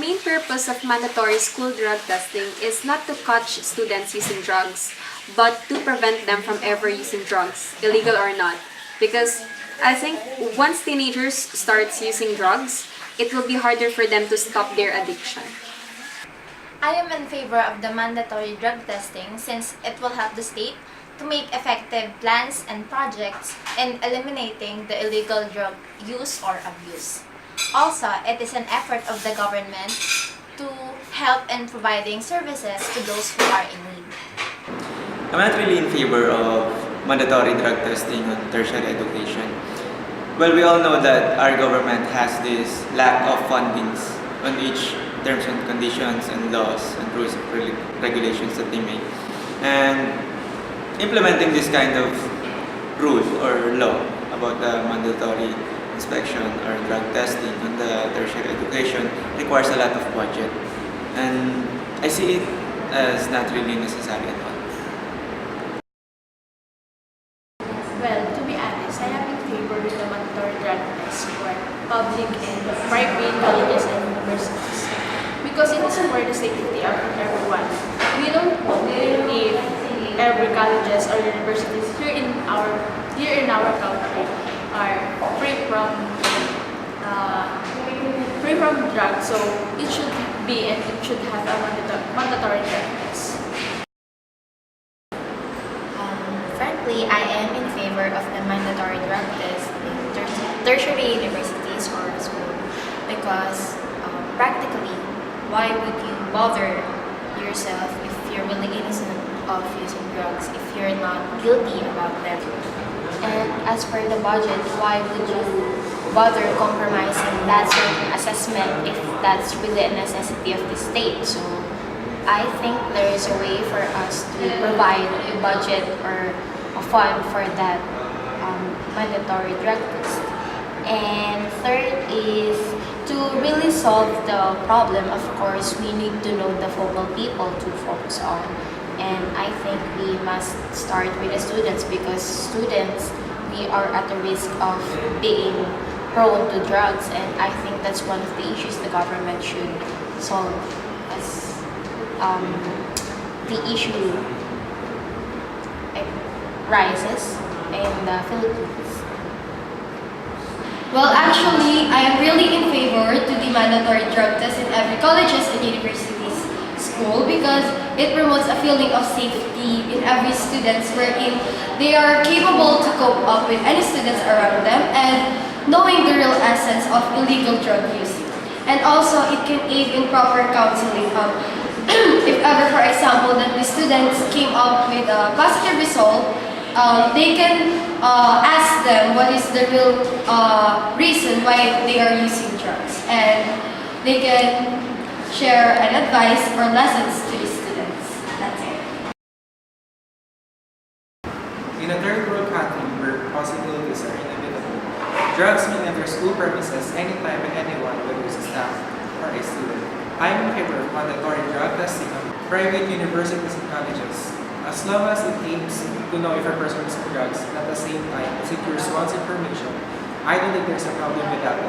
main purpose of mandatory school drug testing is not to catch students using drugs, but to prevent them from ever using drugs, illegal or not. Because I think once teenagers start using drugs, it will be harder for them to stop their addiction. I am in favor of the mandatory drug testing since it will help the state to make effective plans and projects in eliminating the illegal drug use or abuse. Also, it is an effort of the government to help in providing services to those who are in need. I'm not really in favor of mandatory drug testing on tertiary education. Well, we all know that our government has this lack of fundings on each terms and conditions and laws and rules and regulations that they make. And implementing this kind of rule or law about the mandatory inspection or drug testing on the tertiary education requires a lot of budget. And I see it as not really necessary at all. Well, to be honest, I am in favor with the mandatory drug test for public and private colleges and universities because it is for the safety of everyone. We don't believe every colleges or universities here in our country are free from drugs, so it should be and it should have a mandatory drug test. Frankly, I am in favor of the mandatory drug test in tertiary universities or school because practically, why would you bother yourself if you're really innocent of using drugs if you're not guilty about them? And as for the budget, why would you bother compromising that certain assessment if that's really a necessity of the state? So I think there is a way for us to provide a budget or a fund for that mandatory drug test. And third is to really solve the problem, of course, we need to know the focal people to focus on. And I think we must start with the students because students, we are at the risk of being prone to drugs, and I think that's one of the issues the government should solve as the issue rises in the Philippines. Well, actually, I am really in favor to the mandatory drug test in every colleges and universities school because it promotes a feeling of safety in every students wherein they are capable to cope up with any students around them and knowing the real essence of illegal drug use. And also, it can aid in proper counseling. If ever, for example, that the students came up with a positive result, they can ask them what is the real reason why they are using drugs, and they can share an advice or lessons to the students. That's it. In a third world country where possibilities are inevitable, drugs may enter school premises anytime by anyone, whether it's a staff or a student. I am in favor of mandatory drug testing on private universities and colleges, as long as it aims to know if a person is on drugs and at the same time secures one's information. I don't think there's a problem with that.